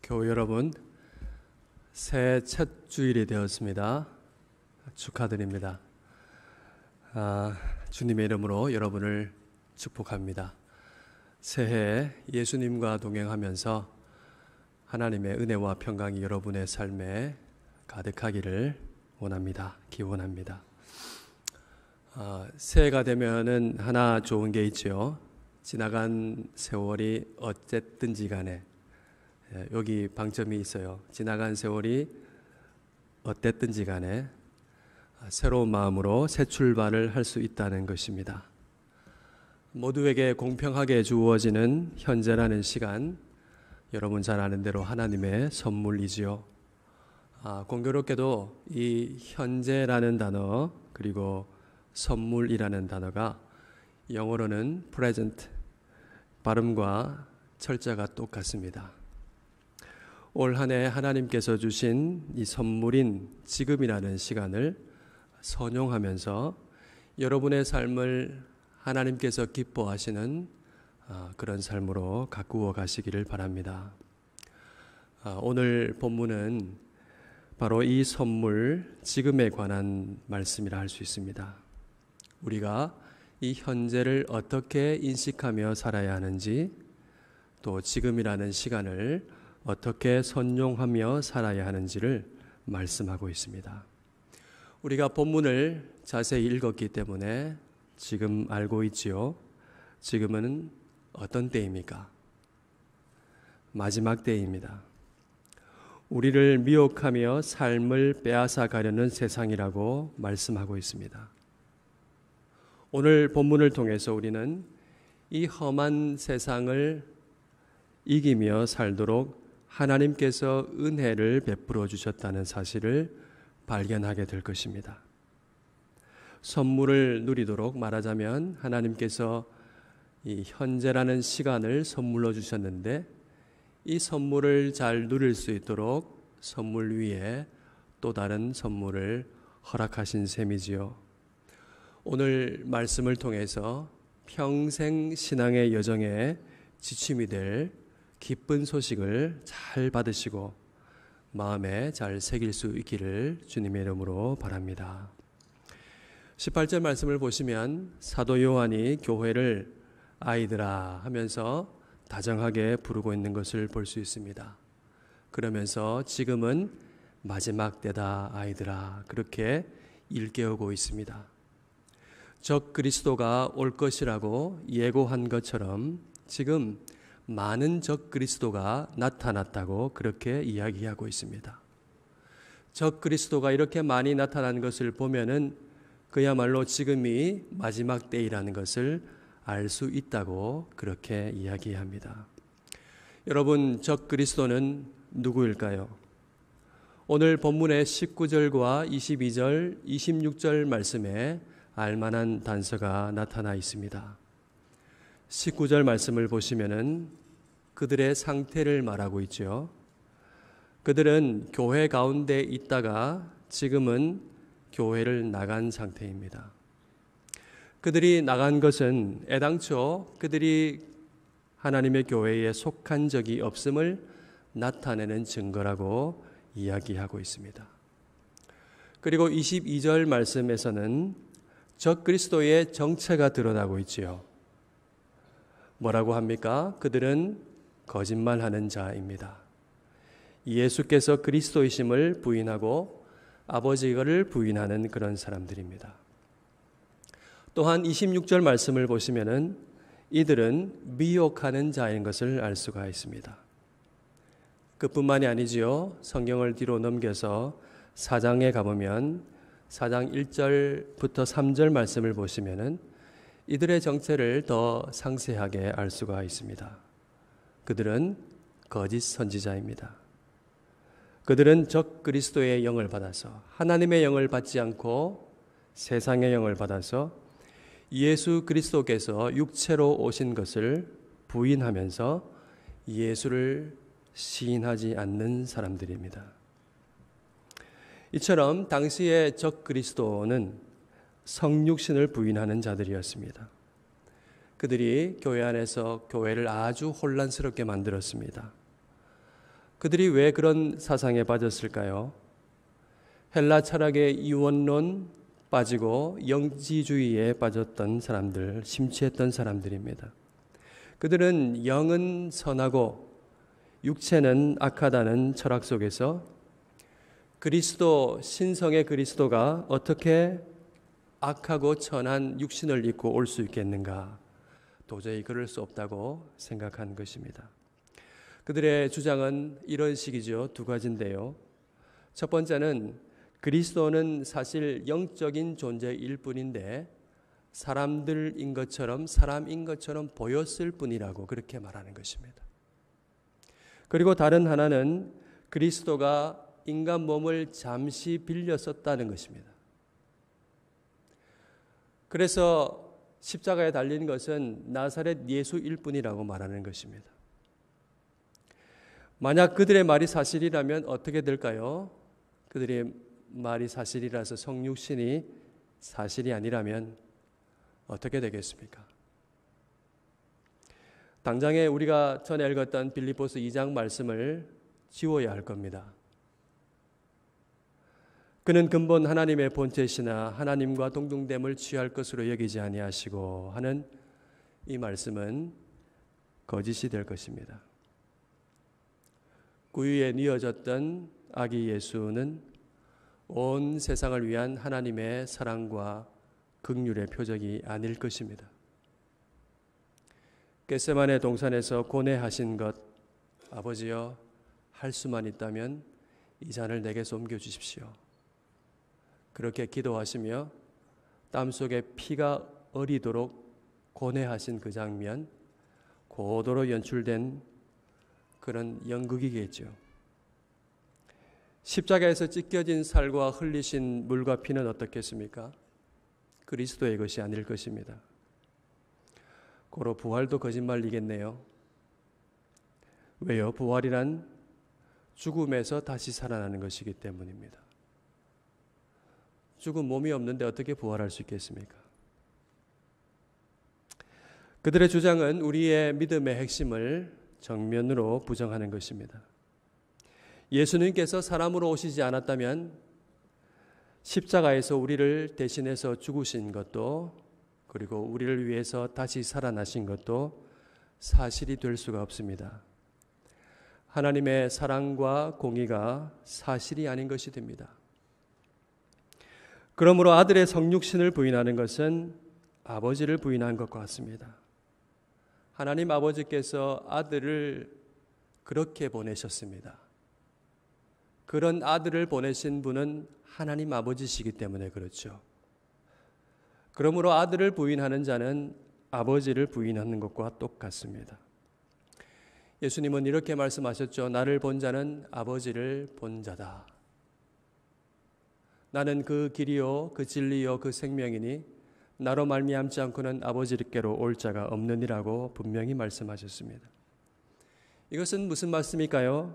교우 여러분, 새해 첫 주일이 되었습니다. 축하드립니다. 주님의 이름으로 여러분을 축복합니다. 새해 예수님과 동행하면서 하나님의 은혜와 평강이 여러분의 삶에 가득하기를 원합니다. 기원합니다. 새해가 되면은 하나 좋은 게 있죠. 지나간 세월이 어쨌든지 간에 여기 방점이 있어요. 지나간 세월이 어땠든지 간에 새로운 마음으로 새 출발을 할 수 있다는 것입니다. 모두에게 공평하게 주어지는 현재라는 시간, 여러분 잘 아는 대로 하나님의 선물이지요. 공교롭게도 이 현재라는 단어 그리고 선물이라는 단어가 영어로는 present, 발음과 철자가 똑같습니다. 올 한 해 하나님께서 주신 이 선물인 지금이라는 시간을 선용하면서 여러분의 삶을 하나님께서 기뻐하시는 그런 삶으로 가꾸어 가시기를 바랍니다. 오늘 본문은 바로 이 선물, 지금에 관한 말씀이라 할 수 있습니다. 우리가 이 현재를 어떻게 인식하며 살아야 하는지, 또 지금이라는 시간을 어떻게 선용하며 살아야 하는지를 말씀하고 있습니다. 우리가 본문을 자세히 읽었기 때문에 지금 알고 있지요. 지금은 어떤 때입니까? 마지막 때입니다. 우리를 미혹하며 삶을 빼앗아 가려는 세상이라고 말씀하고 있습니다. 오늘 본문을 통해서 우리는 이 험한 세상을 이기며 살도록 하나님께서 은혜를 베풀어 주셨다는 사실을 발견하게 될 것입니다. 선물을 누리도록 말하자면 하나님께서 이 현재라는 시간을 선물로 주셨는데 이 선물을 잘 누릴 수 있도록 선물 위에 또 다른 선물을 허락하신 셈이지요. 오늘 말씀을 통해서 평생 신앙의 여정에 지침이 될 기쁜 소식을 잘 받으시고 마음에 잘 새길 수 있기를 주님의 이름으로 바랍니다. 18절 말씀을 보시면 사도 요한이 교회를 아이들아 하면서 다정하게 부르고 있는 것을 볼 수 있습니다. 그러면서 지금은 마지막 때다 아이들아, 그렇게 일깨우고 있습니다. 적 그리스도가 올 것이라고 예고한 것처럼 지금 많은 적 그리스도가 나타났다고 그렇게 이야기하고 있습니다. 적 그리스도가 이렇게 많이 나타난 것을 보면은 그야말로 지금이 마지막 때이라는 것을 알 수 있다고 그렇게 이야기합니다. 여러분, 적 그리스도는 누구일까요? 오늘 본문의 19절과 22절, 26절 말씀에 알만한 단서가 나타나 있습니다. 19절 말씀을 보시면은 그들의 상태를 말하고 있죠. 그들은 교회 가운데 있다가 지금은 교회를 나간 상태입니다. 그들이 나간 것은 애당초 그들이 하나님의 교회에 속한 적이 없음을 나타내는 증거라고 이야기하고 있습니다. 그리고 22절 말씀에서는 적 그리스도의 정체가 드러나고 있지요. 뭐라고 합니까? 그들은 거짓말하는 자입니다. 예수께서 그리스도이심을 부인하고 아버지를 부인하는 그런 사람들입니다. 또한 26절 말씀을 보시면은 이들은 미혹하는 자인 것을 알 수가 있습니다. 그뿐만이 아니지요. 성경을 뒤로 넘겨서 4장에 가보면 4장 1절부터 3절 말씀을 보시면은 이들의 정체를 더 상세하게 알 수가 있습니다. 그들은 거짓 선지자입니다. 그들은 적 그리스도의 영을 받아서 하나님의 영을 받지 않고 세상의 영을 받아서 예수 그리스도께서 육체로 오신 것을 부인하면서 예수를 시인하지 않는 사람들입니다. 이처럼 당시의 적 그리스도는 성육신을 부인하는 자들이었습니다. 그들이 교회 안에서 교회를 아주 혼란스럽게 만들었습니다. 그들이 왜 그런 사상에 빠졌을까요? 헬라 철학의 이원론 빠지고 영지주의에 빠졌던 사람들, 심취했던 사람들입니다. 그들은 영은 선하고 육체는 악하다는 철학 속에서 그리스도, 신성의 그리스도가 어떻게 악하고 천한 육신을 입고 올 수 있겠는가? 도저히 그럴 수 없다고 생각한 것입니다. 그들의 주장은 이런 식이죠. 두 가지인데요. 첫 번째는 그리스도는 사실 영적인 존재일 뿐인데 사람인 것처럼 보였을 뿐이라고 그렇게 말하는 것입니다. 그리고 다른 하나는 그리스도가 인간 몸을 잠시 빌려 썼다는 것입니다. 그래서 십자가에 달린 것은 나사렛 예수일 뿐이라고 말하는 것입니다. 만약 그들의 말이 사실이라면 어떻게 될까요? 그들의 말이 사실이라서 성육신이 사실이 아니라면 어떻게 되겠습니까? 당장에 우리가 전에 읽었던 빌립보서 2장 말씀을 지워야 할 겁니다. 그는 근본 하나님의 본체시나 하나님과 동등됨을 취할 것으로 여기지 아니하시고 하는 이 말씀은 거짓이 될 것입니다. 구유에 뉘어졌던 아기 예수는 온 세상을 위한 하나님의 사랑과 긍휼의 표적이 아닐 것입니다. 겟세마네 동산에서 고뇌하신 것, 아버지여 할 수만 있다면 이 잔을 내게서 옮겨주십시오. 그렇게 기도하시며 땀 속에 피가 어리도록 고뇌하신 그 장면, 고도로 연출된 그런 연극이겠죠. 십자가에서 찢겨진 살과 흘리신 물과 피는 어떻겠습니까? 그리스도의 것이 아닐 것입니다. 고로 부활도 거짓말이겠네요. 왜요? 부활이란 죽음에서 다시 살아나는 것이기 때문입니다. 죽은 몸이 없는데 어떻게 부활할 수 있겠습니까? 그들의 주장은 우리의 믿음의 핵심을 정면으로 부정하는 것입니다. 예수님께서 사람으로 오시지 않았다면 십자가에서 우리를 대신해서 죽으신 것도 그리고 우리를 위해서 다시 살아나신 것도 사실이 될 수가 없습니다. 하나님의 사랑과 공의가 사실이 아닌 것이 됩니다. 그러므로 아들의 성육신을 부인하는 것은 아버지를 부인한 것과 같습니다. 하나님 아버지께서 아들을 그렇게 보내셨습니다. 그런 아들을 보내신 분은 하나님 아버지시기 때문에 그렇죠. 그러므로 아들을 부인하는 자는 아버지를 부인하는 것과 똑같습니다. 예수님은 이렇게 말씀하셨죠. 나를 본 자는 아버지를 본 자다. 나는 그 길이요 그 진리요 그 생명이니 나로 말미암지 않고는 아버지께로 올 자가 없느니라고 분명히 말씀하셨습니다. 이것은 무슨 말씀일까요?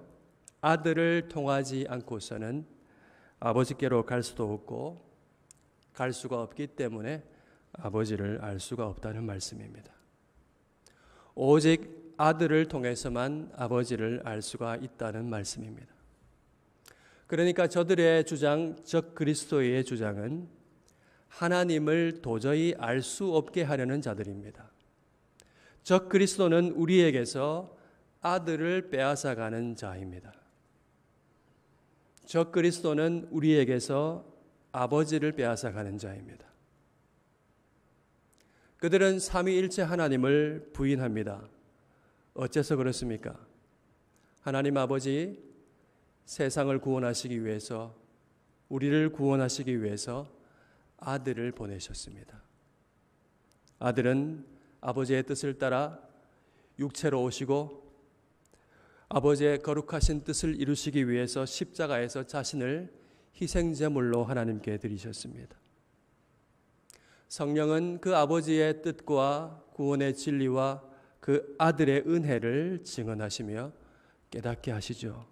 아들을 통하지 않고서는 아버지께로 갈 수도 없고 갈 수가 없기 때문에 아버지를 알 수가 없다는 말씀입니다. 오직 아들을 통해서만 아버지를 알 수가 있다는 말씀입니다. 그러니까 저들의 주장, 적 그리스도의 주장은 하나님을 도저히 알 수 없게 하려는 자들입니다. 적 그리스도는 우리에게서 아들을 빼앗아가는 자입니다. 적 그리스도는 우리에게서 아버지를 빼앗아가는 자입니다. 그들은 삼위일체 하나님을 부인합니다. 어째서 그렇습니까? 하나님 아버지 세상을 구원하시기 위해서 우리를 구원하시기 위해서 아들을 보내셨습니다. 아들은 아버지의 뜻을 따라 육체로 오시고 아버지의 거룩하신 뜻을 이루시기 위해서 십자가에서 자신을 희생제물로 하나님께 드리셨습니다. 성령은 그 아버지의 뜻과 구원의 진리와 그 아들의 은혜를 증언하시며 깨닫게 하시죠.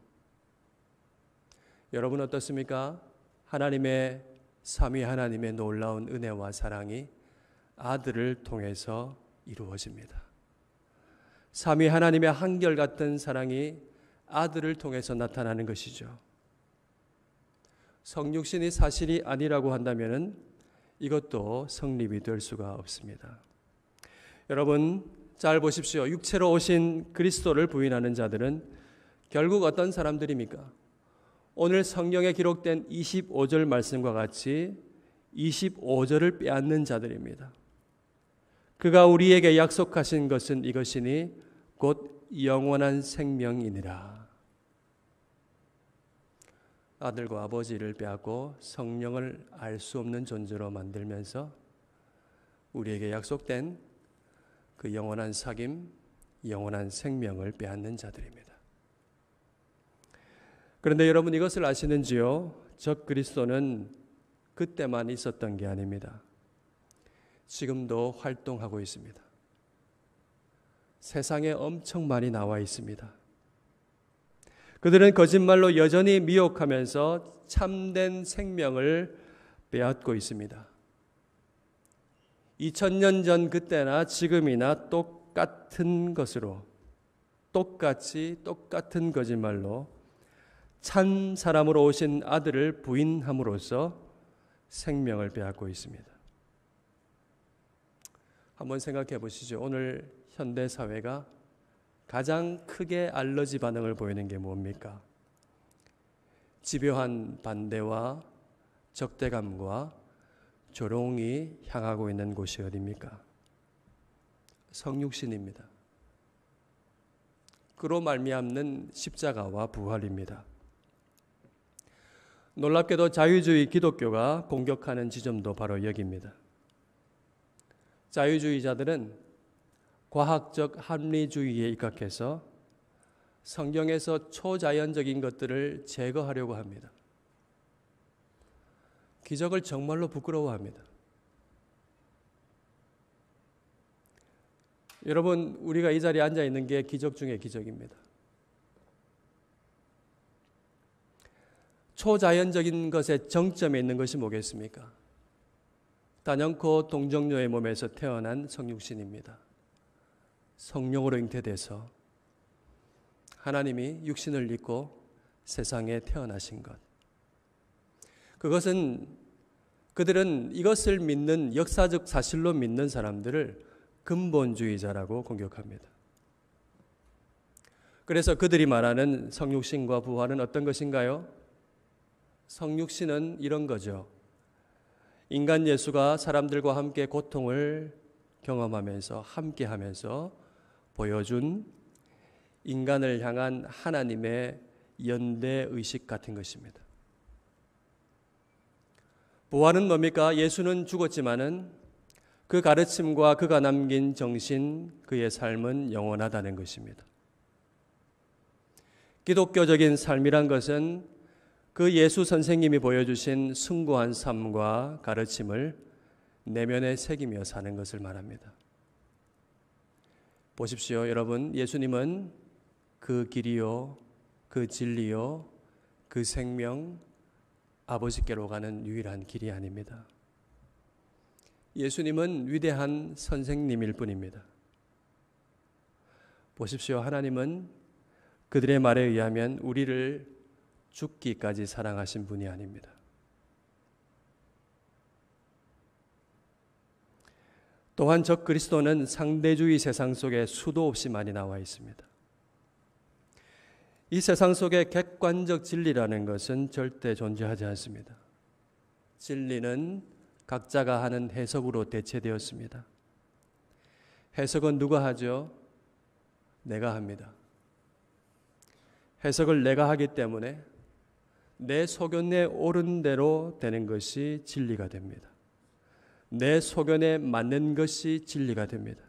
여러분 어떻습니까? 하나님의 삼위 하나님의 놀라운 은혜와 사랑이 아들을 통해서 이루어집니다. 삼위 하나님의 한결같은 사랑이 아들을 통해서 나타나는 것이죠. 성육신이 사실이 아니라고 한다면 이것도 성립이 될 수가 없습니다. 여러분, 잘 보십시오. 육체로 오신 그리스도를 부인하는 자들은 결국 어떤 사람들입니까? 오늘 성경에 기록된 25절 말씀과 같이 25절을 빼앗는 자들입니다. 그가 우리에게 약속하신 것은 이것이니 곧 영원한 생명이니라. 아들과 아버지를 빼앗고 성령을 알 수 없는 존재로 만들면서 우리에게 약속된 그 영원한 사귐, 영원한 생명을 빼앗는 자들입니다. 그런데 여러분 이것을 아시는지요? 적 그리스도는 그때만 있었던 게 아닙니다. 지금도 활동하고 있습니다. 세상에 엄청 많이 나와 있습니다. 그들은 거짓말로 여전히 미혹하면서 참된 생명을 빼앗고 있습니다. 2000년 전 그때나 지금이나 똑같은 것으로 똑같은 거짓말로 참 사람으로 오신 아들을 부인함으로써 생명을 빼앗고 있습니다. 한번 생각해 보시죠. 오늘 현대 사회가 가장 크게 알러지 반응을 보이는 게 뭡니까? 집요한 반대와 적대감과 조롱이 향하고 있는 곳이 어디입니까? 성육신입니다. 그로 말미암는 십자가와 부활입니다. 놀랍게도 자유주의 기독교가 공격하는 지점도 바로 여기입니다. 자유주의자들은 과학적 합리주의에 입각해서 성경에서 초자연적인 것들을 제거하려고 합니다. 기적을 정말로 부끄러워합니다. 여러분, 우리가 이 자리에 앉아 있는 게 기적 중에 기적입니다. 초자연적인 것의 정점에 있는 것이 뭐겠습니까? 단연코 동정녀의 몸에서 태어난 성육신입니다. 성령으로 잉태돼서 하나님이 육신을 입고 세상에 태어나신 것. 그것은 그들은 이것을 믿는 역사적 사실로 믿는 사람들을 근본주의자라고 공격합니다. 그래서 그들이 말하는 성육신과 부활은 어떤 것인가요? 성육신은 이런 거죠. 인간 예수가 사람들과 함께 고통을 경험하면서 함께하면서 보여준 인간을 향한 하나님의 연대의식 같은 것입니다. 부활은 뭡니까? 예수는 죽었지만은 그 가르침과 그가 남긴 정신, 그의 삶은 영원하다는 것입니다. 기독교적인 삶이란 것은 그 예수 선생님이 보여주신 숭고한 삶과 가르침을 내면에 새기며 사는 것을 말합니다. 보십시오, 여러분. 예수님은 그 길이요, 그 진리요, 그 생명, 아버지께로 가는 유일한 길이 아닙니다. 예수님은 위대한 선생님일 뿐입니다. 보십시오, 하나님은 그들의 말에 의하면 우리를 죽기까지 사랑하신 분이 아닙니다. 또한 적 그리스도는 상대주의 세상 속에 수도 없이 많이 나와 있습니다. 이 세상 속에 객관적 진리라는 것은 절대 존재하지 않습니다. 진리는 각자가 하는 해석으로 대체되었습니다. 해석은 누가 하죠? 내가 합니다. 해석을 내가 하기 때문에 내 소견에 옳은 대로 되는 것이 진리가 됩니다. 내 소견에 맞는 것이 진리가 됩니다.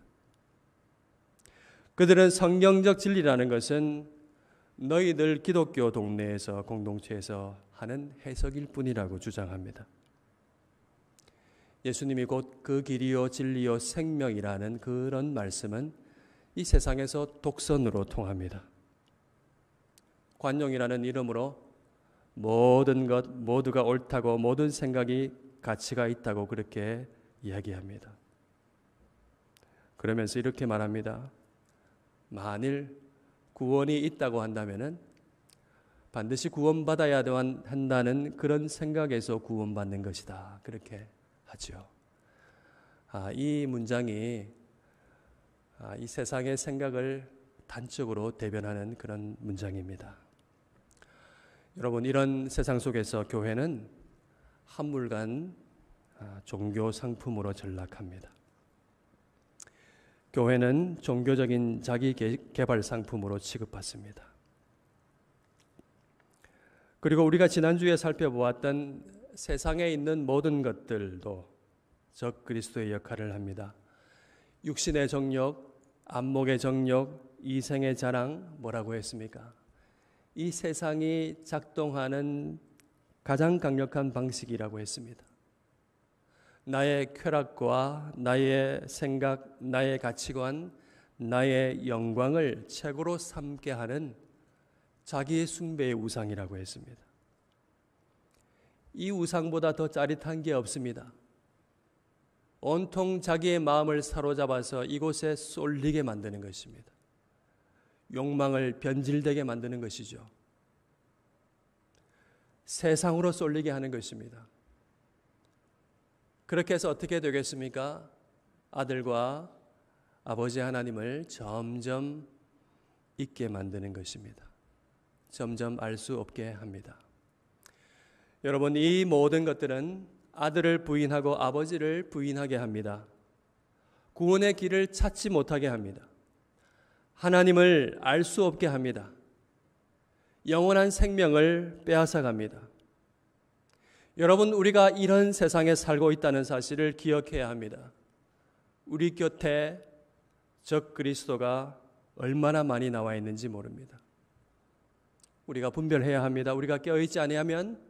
그들은 성경적 진리라는 것은 너희들 기독교 동네에서 공동체에서 하는 해석일 뿐이라고 주장합니다. 예수님이 곧 그 길이요 진리요 생명이라는 그런 말씀은 이 세상에서 독선으로 통합니다. 관용이라는 이름으로 모든 것 모두가 옳다고 모든 생각이 가치가 있다고 그렇게 이야기합니다. 그러면서 이렇게 말합니다. 만일 구원이 있다고 한다면은 반드시 구원받아야 한다는 그런 생각에서 구원받는 것이다. 그렇게 하죠. 이 문장이 이 세상의 생각을 단적으로 대변하는 그런 문장입니다. 여러분, 이런 세상 속에서 교회는 한물간 종교 상품으로 전락합니다. 교회는 종교적인 자기 개발 상품으로 취급받습니다. 그리고 우리가 지난주에 살펴보았던 세상에 있는 모든 것들도 적 그리스도의 역할을 합니다. 육신의 정욕, 안목의 정욕, 이생의 자랑, 뭐라고 했습니까? 이 세상이 작동하는 가장 강력한 방식이라고 했습니다. 나의 쾌락과 나의 생각, 나의 가치관, 나의 영광을 최고로 삼게 하는 자기의 숭배의 우상이라고 했습니다. 이 우상보다 더 짜릿한 게 없습니다. 온통 자기의 마음을 사로잡아서 이곳에 쏠리게 만드는 것입니다. 욕망을 변질되게 만드는 것이죠. 세상으로 쏠리게 하는 것입니다. 그렇게 해서 어떻게 되겠습니까? 아들과 아버지 하나님을 점점 잊게 만드는 것입니다. 점점 알 수 없게 합니다. 여러분, 이 모든 것들은 아들을 부인하고 아버지를 부인하게 합니다. 구원의 길을 찾지 못하게 합니다. 하나님을 알 수 없게 합니다. 영원한 생명을 빼앗아 갑니다. 여러분, 우리가 이런 세상에 살고 있다는 사실을 기억해야 합니다. 우리 곁에 적 그리스도가 얼마나 많이 나와 있는지 모릅니다. 우리가 분별해야 합니다. 우리가 깨어있지 아니하면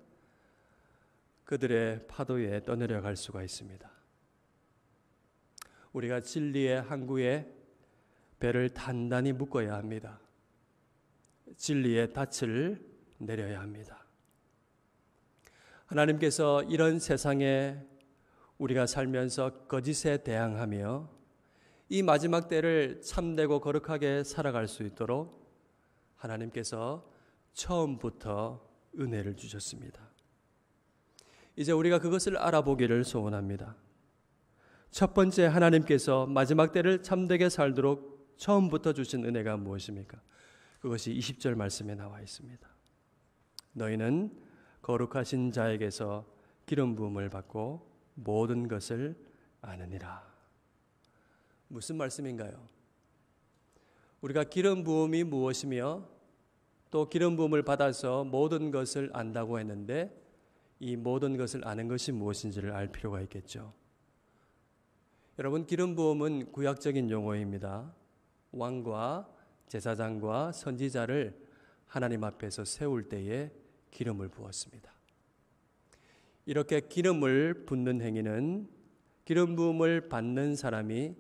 그들의 파도에 떠내려갈 수가 있습니다. 우리가 진리의 항구에 배를 단단히 묶어야 합니다. 진리의 닻을 내려야 합니다. 하나님께서 이런 세상에 우리가 살면서 거짓에 대항하며 이 마지막 때를 참되고 거룩하게 살아갈 수 있도록 하나님께서 처음부터 은혜를 주셨습니다. 이제 우리가 그것을 알아보기를 소원합니다. 첫 번째, 하나님께서 마지막 때를 참되게 살도록 처음부터 주신 은혜가 무엇입니까? 그것이 20절 말씀에 나와 있습니다. 너희는 거룩하신 자에게서 기름 부음을 받고 모든 것을 아느니라. 무슨 말씀인가요? 우리가 기름 부음이 무엇이며 또 기름 부음을 받아서 모든 것을 안다고 했는데 이 모든 것을 아는 것이 무엇인지를 알 필요가 있겠죠. 여러분, 기름 부음은 구약적인 용어입니다. 왕과 제사장과 선지자를 하나님 앞에서 세울 때에 기름을 부었습니다. 이렇게 기름을 붓는 행위는 기름 부음을 받는 사람이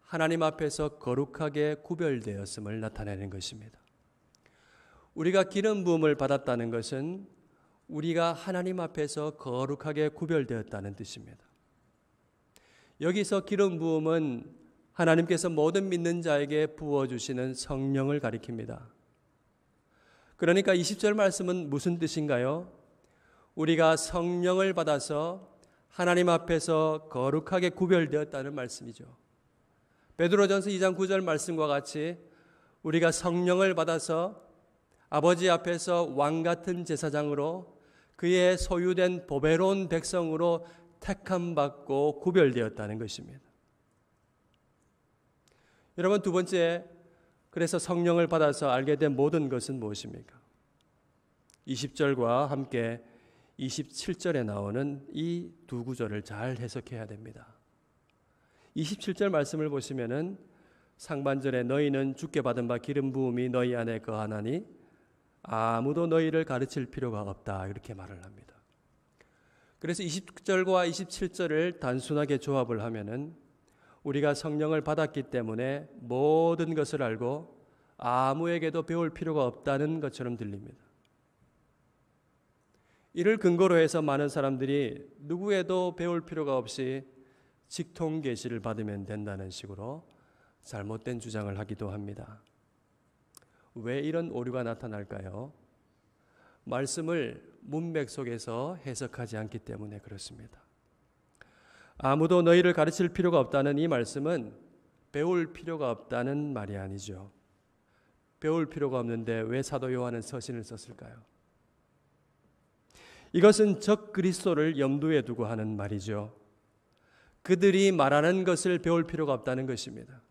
하나님 앞에서 거룩하게 구별되었음을 나타내는 것입니다. 우리가 기름 부음을 받았다는 것은 우리가 하나님 앞에서 거룩하게 구별되었다는 뜻입니다. 여기서 기름 부음은 하나님께서 모든 믿는 자에게 부어주시는 성령을 가리킵니다. 그러니까 20절 말씀은 무슨 뜻인가요? 우리가 성령을 받아서 하나님 앞에서 거룩하게 구별되었다는 말씀이죠. 베드로전서 2장 9절 말씀과 같이 우리가 성령을 받아서 아버지 앞에서 왕 같은 제사장으로 그의 소유된 보배로운 백성으로 택함 받고 구별되었다는 것입니다. 여러분, 두 번째, 그래서 성령을 받아서 알게 된 모든 것은 무엇입니까? 20절과 함께 27절에 나오는 이 두 구절을 잘 해석해야 됩니다. 27절 말씀을 보시면은 상반절에 너희는 주께 받은 바 기름 부음이 너희 안에 거하나니 아무도 너희를 가르칠 필요가 없다, 이렇게 말을 합니다. 그래서 20절과 27절을 단순하게 조합을 하면은 우리가 성령을 받았기 때문에 모든 것을 알고 아무에게도 배울 필요가 없다는 것처럼 들립니다. 이를 근거로 해서 많은 사람들이 누구에도 배울 필요가 없이 직통 계시를 받으면 된다는 식으로 잘못된 주장을 하기도 합니다. 왜 이런 오류가 나타날까요? 말씀을 문맥 속에서 해석하지 않기 때문에 그렇습니다. 아무도 너희를 가르칠 필요가 없다는 이 말씀은 배울 필요가 없다는 말이 아니죠. 배울 필요가 없는데 왜 사도 요한은 서신을 썼을까요? 이것은 적 그리스도를 염두에 두고 하는 말이죠. 그들이 말하는 것을 배울 필요가 없다는 것입니다.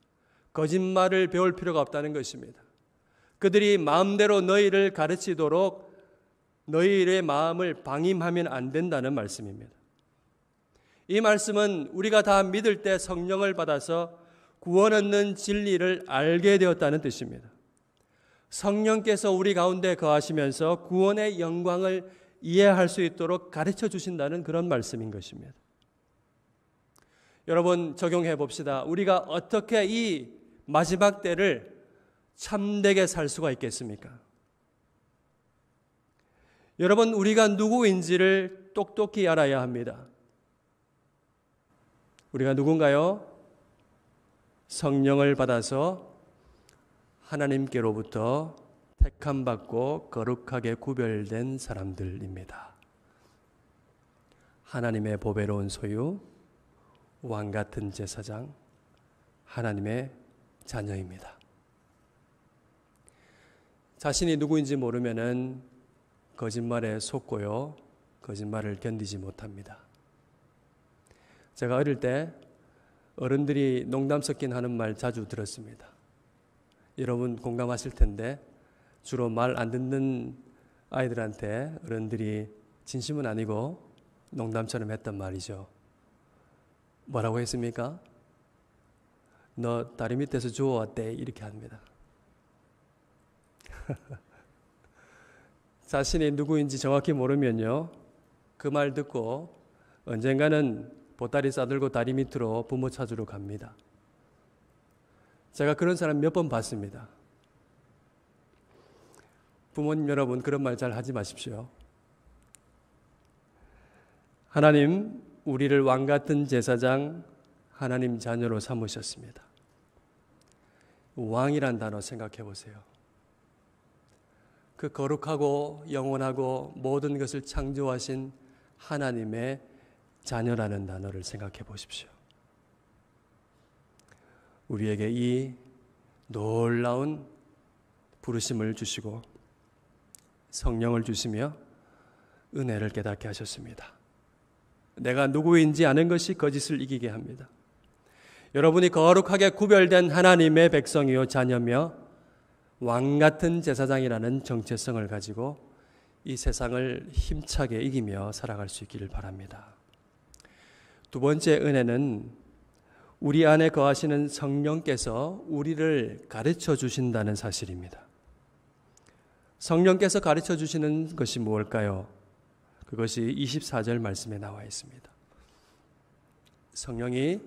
거짓말을 배울 필요가 없다는 것입니다. 그들이 마음대로 너희를 가르치도록 너희의 마음을 방임하면 안 된다는 말씀입니다. 이 말씀은 우리가 다 믿을 때 성령을 받아서 구원 얻는 진리를 알게 되었다는 뜻입니다. 성령께서 우리 가운데 거하시면서 구원의 영광을 이해할 수 있도록 가르쳐 주신다는 그런 말씀인 것입니다. 여러분, 적용해 봅시다. 우리가 어떻게 이 마지막 때를 참되게 살 수가 있겠습니까? 여러분, 우리가 누구인지를 똑똑히 알아야 합니다. 우리가 누군가요? 성령을 받아서 하나님께로부터 택함받고 거룩하게 구별된 사람들입니다. 하나님의 보배로운 소유, 왕같은 제사장, 하나님의 자녀입니다. 자신이 누구인지 모르면은 거짓말에 속고요, 거짓말을 견디지 못합니다. 제가 어릴 때 어른들이 농담 섞인 하는 말 자주 들었습니다. 여러분 공감하실 텐데 주로 말 안 듣는 아이들한테 어른들이 진심은 아니고 농담처럼 했던 말이죠. 뭐라고 했습니까? 너 다리 밑에서 주워왔대, 이렇게 합니다. 자신이 누구인지 정확히 모르면요, 그 말 듣고 언젠가는 보따리 싸들고 다리 밑으로 부모 찾으러 갑니다. 제가 그런 사람 몇 번 봤습니다. 부모님 여러분, 그런 말 잘 하지 마십시오. 하나님, 우리를 왕같은 제사장, 하나님 자녀로 삼으셨습니다. 왕이란 단어 생각해 보세요. 그 거룩하고 영원하고 모든 것을 창조하신 하나님의 자녀라는 단어를 생각해 보십시오. 우리에게 이 놀라운 부르심을 주시고 성령을 주시며 은혜를 깨닫게 하셨습니다. 내가 누구인지 아는 것이 거짓을 이기게 합니다. 여러분이 거룩하게 구별된 하나님의 백성이요 자녀며 왕같은 제사장이라는 정체성을 가지고 이 세상을 힘차게 이기며 살아갈 수 있기를 바랍니다. 두 번째 은혜는 우리 안에 거하시는 성령께서 우리를 가르쳐 주신다는 사실입니다. 성령께서 가르쳐 주시는 것이 무엇일까요? 그것이 24절 말씀에 나와 있습니다. 성령이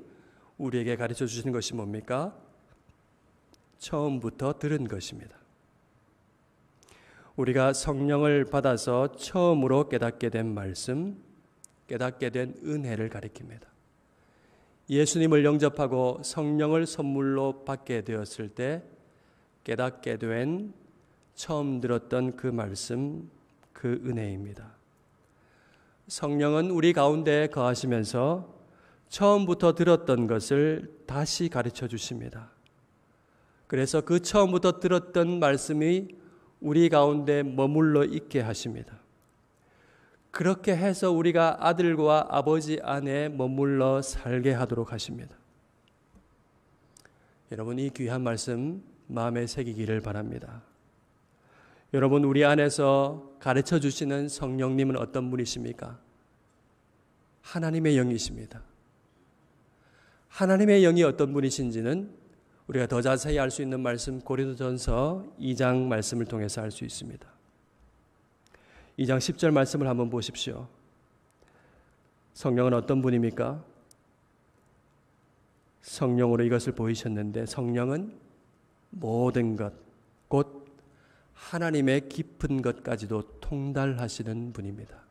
우리에게 가르쳐 주시는 것이 뭡니까? 처음부터 들은 것입니다. 우리가 성령을 받아서 처음으로 깨닫게 된 말씀, 깨닫게 된 은혜를 가리킵니다. 예수님을 영접하고 성령을 선물로 받게 되었을 때 깨닫게 된 처음 들었던 그 말씀, 그 은혜입니다. 성령은 우리 가운데 거하시면서 처음부터 들었던 것을 다시 가르쳐 주십니다. 그래서 그 처음부터 들었던 말씀이 우리 가운데 머물러 있게 하십니다. 그렇게 해서 우리가 아들과 아버지 안에 머물러 살게 하도록 하십니다. 여러분, 이 귀한 말씀 마음에 새기기를 바랍니다. 여러분, 우리 안에서 가르쳐 주시는 성령님은 어떤 분이십니까? 하나님의 영이십니다. 하나님의 영이 어떤 분이신지는 우리가 더 자세히 알 수 있는 말씀 고린도전서 2장 말씀을 통해서 알 수 있습니다. 2장 10절 말씀을 한번 보십시오. 성령은 어떤 분입니까? 성령으로 이것을 보이셨는데 성령은 모든 것, 곧 하나님의 깊은 것까지도 통달하시는 분입니다.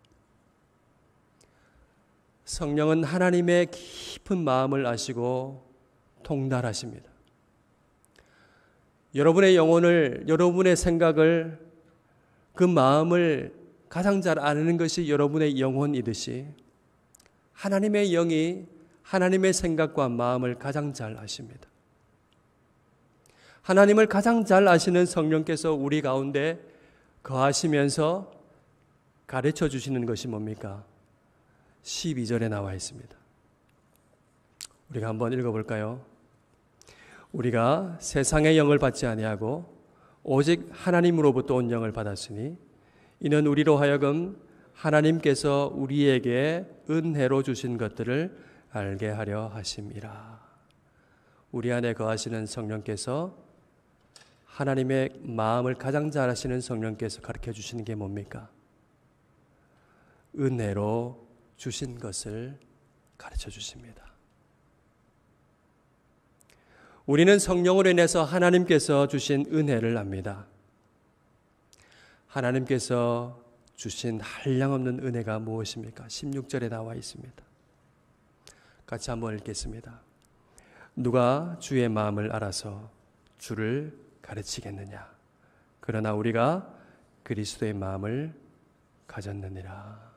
성령은 하나님의 깊은 마음을 아시고 통달하십니다. 여러분의 영혼을, 여러분의 생각을, 그 마음을 가장 잘 아는 것이 여러분의 영혼이듯이 하나님의 영이 하나님의 생각과 마음을 가장 잘 아십니다. 하나님을 가장 잘 아시는 성령께서 우리 가운데 거하시면서 가르쳐 주시는 것이 뭡니까? 12절에 나와 있습니다. 우리가 한번 읽어볼까요? 우리가 세상의 영을 받지 아니하고 오직 하나님으로부터 온 영을 받았으니 이는 우리로 하여금 하나님께서 우리에게 은혜로 주신 것들을 알게 하려 하심이라. 우리 안에 거하시는 성령께서, 하나님의 마음을 가장 잘 아시는 성령께서 가르쳐 주시는 게 뭡니까? 은혜로 주신 것을 가르쳐 주십니다. 우리는 성령으로 인해서 하나님께서 주신 은혜를 압니다. 하나님께서 주신 한량없는 은혜가 무엇입니까? 16절에 나와 있습니다. 같이 한번 읽겠습니다. 누가 주의 마음을 알아서 주를 가르치겠느냐? 그러나 우리가 그리스도의 마음을 가졌느니라.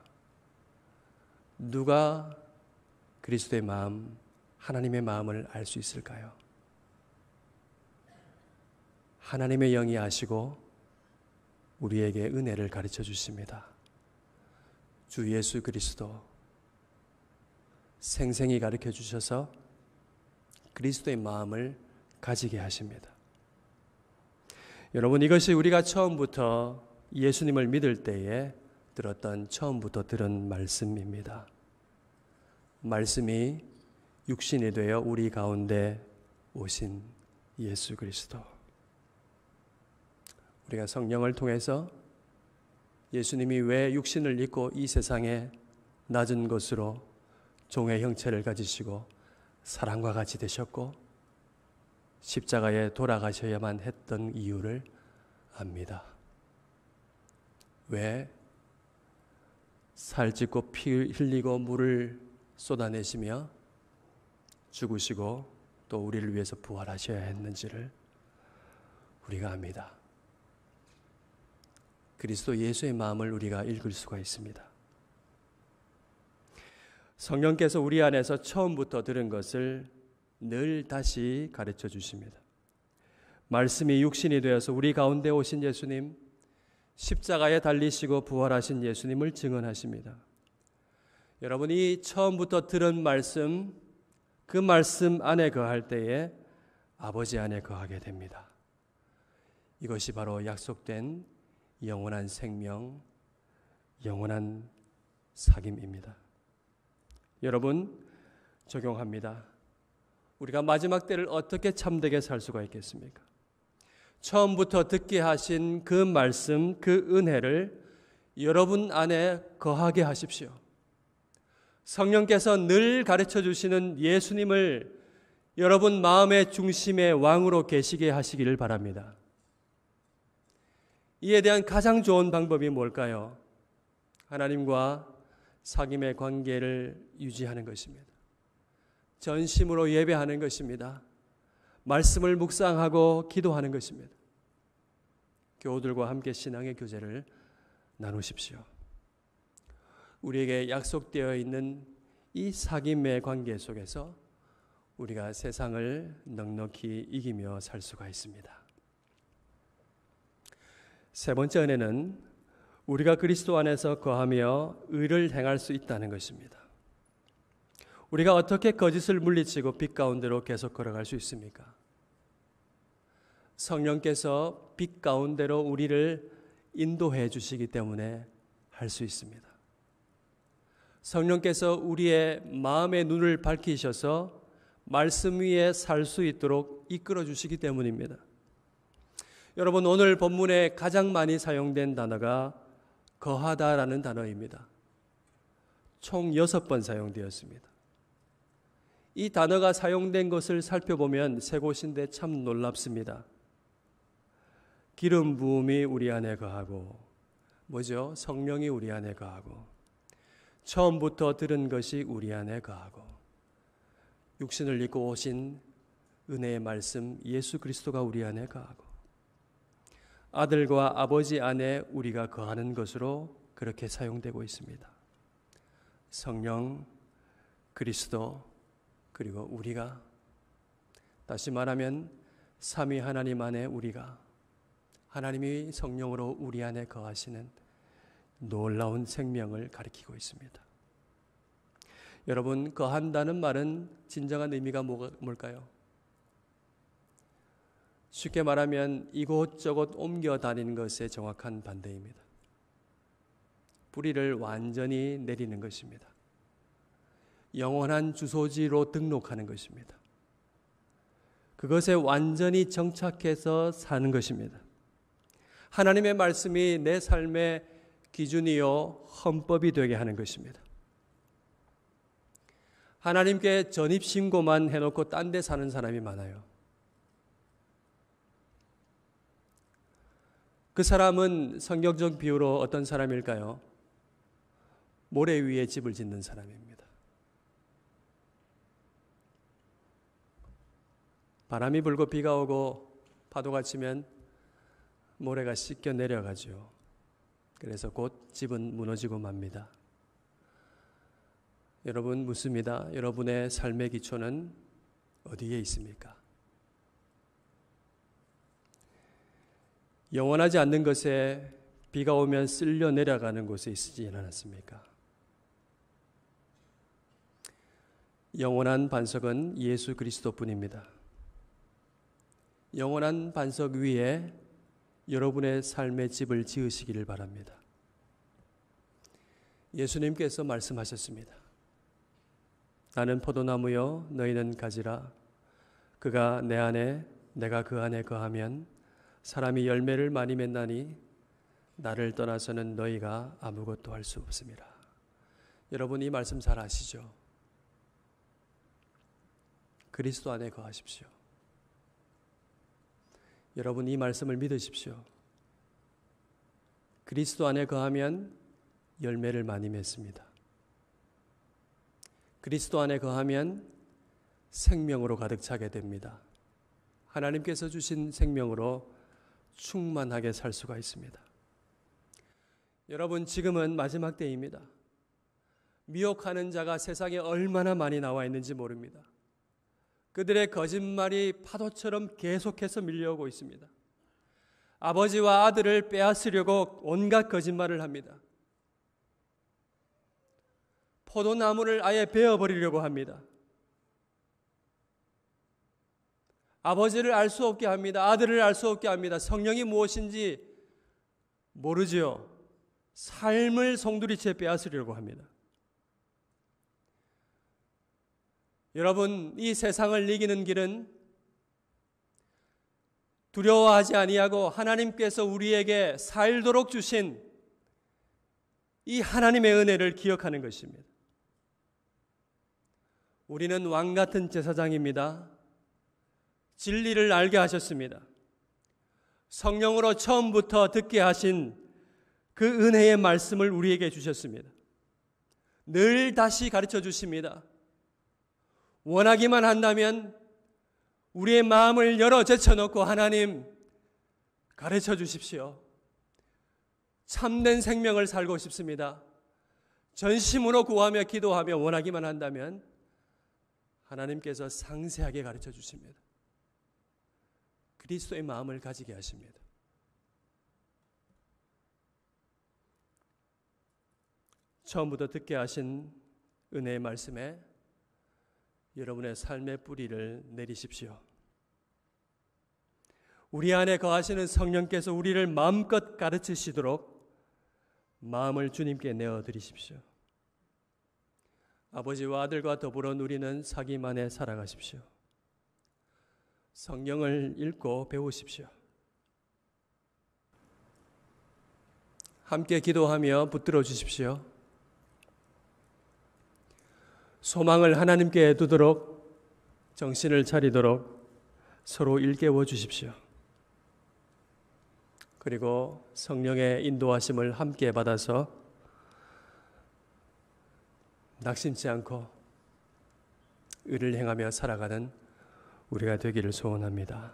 누가 그리스도의 마음, 하나님의 마음을 알 수 있을까요? 하나님의 영이 아시고 우리에게 은혜를 가르쳐 주십니다. 주 예수 그리스도 생생히 가르쳐 주셔서 그리스도의 마음을 가지게 하십니다. 여러분, 이것이 우리가 처음부터 예수님을 믿을 때에 들었던, 처음부터 들은 말씀입니다. 말씀이 육신이 되어 우리 가운데 오신 예수 그리스도. 우리가 성령을 통해서 예수님이 왜 육신을 입고 이 세상에 낮은 것으로 종의 형체를 가지시고 사람과 같이 되셨고 십자가에 돌아가셔야만 했던 이유를 압니다. 왜 살짓고 피 흘리고 물을 쏟아내시며 죽으시고 또 우리를 위해서 부활하셔야 했는지를 우리가 압니다. 그리스도 예수의 마음을 우리가 읽을 수가 있습니다. 성령께서 우리 안에서 처음부터 들은 것을 늘 다시 가르쳐 주십니다. 말씀이 육신이 되어서 우리 가운데 오신 예수님, 십자가에 달리시고 부활하신 예수님을 증언하십니다. 여러분이 처음부터 들은 말씀, 그 말씀 안에 거할 때에 아버지 안에 거하게 됩니다. 이것이 바로 약속된 영원한 생명, 영원한 사귐입니다. 여러분, 적용합니다. 우리가 마지막 때를 어떻게 참되게 살 수가 있겠습니까? 처음부터 듣게 하신 그 말씀, 그 은혜를 여러분 안에 거하게 하십시오. 성령께서 늘 가르쳐 주시는 예수님을 여러분 마음의 중심의 왕으로 계시게 하시기를 바랍니다. 이에 대한 가장 좋은 방법이 뭘까요? 하나님과 사귐의 관계를 유지하는 것입니다. 전심으로 예배하는 것입니다. 말씀을 묵상하고 기도하는 것입니다. 교우들과 함께 신앙의 교제를 나누십시오. 우리에게 약속되어 있는 이 사귐의 관계 속에서 우리가 세상을 넉넉히 이기며 살 수가 있습니다. 세 번째 은혜는 우리가 그리스도 안에서 거하며 의를 행할 수 있다는 것입니다. 우리가 어떻게 거짓을 물리치고 빛 가운데로 계속 걸어갈 수 있습니까? 성령께서 빛 가운데로 우리를 인도해 주시기 때문에 할 수 있습니다. 성령께서 우리의 마음의 눈을 밝히셔서 말씀 위에 살 수 있도록 이끌어 주시기 때문입니다. 여러분, 오늘 본문에 가장 많이 사용된 단어가 거하다라는 단어입니다. 총 6번 사용되었습니다. 이 단어가 사용된 것을 살펴보면 세 곳인데 참 놀랍습니다. 기름 부음이 우리 안에 거하고, 뭐죠? 성령이 우리 안에 거하고, 처음부터 들은 것이 우리 안에 거하고, 육신을 입고 오신 은혜의 말씀 예수 그리스도가 우리 안에 거하고, 아들과 아버지 안에 우리가 거하는 것으로 그렇게 사용되고 있습니다. 성령, 그리스도, 그리고 우리가, 다시 말하면 삼위 하나님 안에 우리가 하나님이 성령으로 우리 안에 거하시는 놀라운 생명을 가리키고 있습니다. 여러분, 거한다는 말은 진정한 의미가 뭘까요? 쉽게 말하면 이곳저곳 옮겨 다니는 것의 정확한 반대입니다. 뿌리를 완전히 내리는 것입니다. 영원한 주소지로 등록하는 것입니다. 그것에 완전히 정착해서 사는 것입니다. 하나님의 말씀이 내 삶의 기준이요 헌법이 되게 하는 것입니다. 하나님께 전입신고만 해놓고 딴 데 사는 사람이 많아요. 그 사람은 성경적 비유로 어떤 사람일까요? 모래 위에 집을 짓는 사람입니다. 바람이 불고 비가 오고 파도가 치면 모래가 씻겨 내려가죠. 그래서 곧 집은 무너지고 맙니다. 여러분, 묻습니다. 여러분의 삶의 기초는 어디에 있습니까? 영원하지 않는 것에 비가 오면 쓸려 내려가는 곳에 있지 않았습니까? 영원한 반석은 예수 그리스도뿐입니다. 영원한 반석 위에 여러분의 삶의 집을 지으시기를 바랍니다. 예수님께서 말씀하셨습니다. 나는 포도나무요 너희는 가지라. 그가 내 안에 내가 그 안에 거하면 사람이 열매를 많이 맺나니 나를 떠나서는 너희가 아무것도 할 수 없습니다. 여러분, 이 말씀 잘 아시죠? 그리스도 안에 거하십시오. 여러분, 이 말씀을 믿으십시오. 그리스도 안에 거하면 열매를 많이 맺습니다. 그리스도 안에 거하면 생명으로 가득 차게 됩니다. 하나님께서 주신 생명으로 충만하게 살 수가 있습니다. 여러분, 지금은 마지막 때입니다. 미혹하는 자가 세상에 얼마나 많이 나와 있는지 모릅니다. 그들의 거짓말이 파도처럼 계속해서 밀려오고 있습니다. 아버지와 아들을 빼앗으려고 온갖 거짓말을 합니다. 포도나무를 아예 베어버리려고 합니다. 아버지를 알 수 없게 합니다. 아들을 알 수 없게 합니다. 성령이 무엇인지 모르지요. 삶을 송두리째 빼앗으려고 합니다. 여러분, 이 세상을 이기는 길은 두려워하지 아니하고 하나님께서 우리에게 살도록 주신 이 하나님의 은혜를 기억하는 것입니다. 우리는 왕 같은 제사장입니다. 진리를 알게 하셨습니다. 성령으로 처음부터 듣게 하신 그 은혜의 말씀을 우리에게 주셨습니다. 늘 다시 가르쳐 주십니다. 원하기만 한다면 우리의 마음을 열어 제쳐놓고 하나님 가르쳐 주십시오. 참된 생명을 살고 싶습니다. 전심으로 구하며 기도하며 원하기만 한다면 하나님께서 상세하게 가르쳐 주십니다. 그리스도의 마음을 가지게 하십니다. 처음부터 듣게 하신 은혜의 말씀에 여러분의 삶의 뿌리를 내리십시오. 우리 안에 거하시는 성령께서 우리를 마음껏 가르치시도록 마음을 주님께 내어드리십시오. 아버지와 아들과 더불어 누리는 사귐 안에 살아가십시오. 성경을 읽고 배우십시오. 함께 기도하며 붙들어 주십시오. 소망을 하나님께 두도록 정신을 차리도록 서로 일깨워 주십시오. 그리고 성령의 인도하심을 함께 받아서 낙심치 않고 의를 행하며 살아가는 우리가 되기를 소원합니다.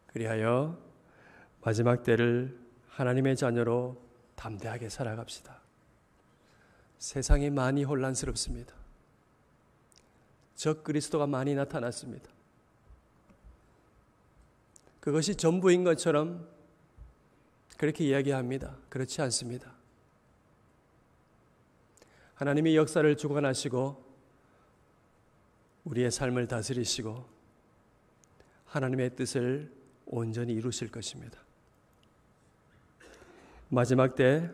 그리하여 마지막 때를 하나님의 자녀로 담대하게 살아갑시다. 세상이 많이 혼란스럽습니다. 적 그리스도가 많이 나타났습니다. 그것이 전부인 것처럼 그렇게 이야기합니다. 그렇지 않습니다. 하나님이 역사를 주관하시고 우리의 삶을 다스리시고 하나님의 뜻을 온전히 이루실 것입니다. 마지막 때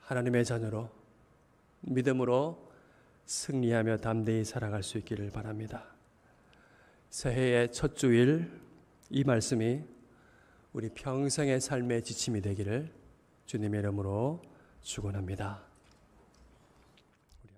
하나님의 자녀로 믿음으로 승리하며 담대히 살아갈 수 있기를 바랍니다. 새해의 첫 주일 이 말씀이 우리 평생의 삶의 지침이 되기를 주님의 이름으로 축원합니다.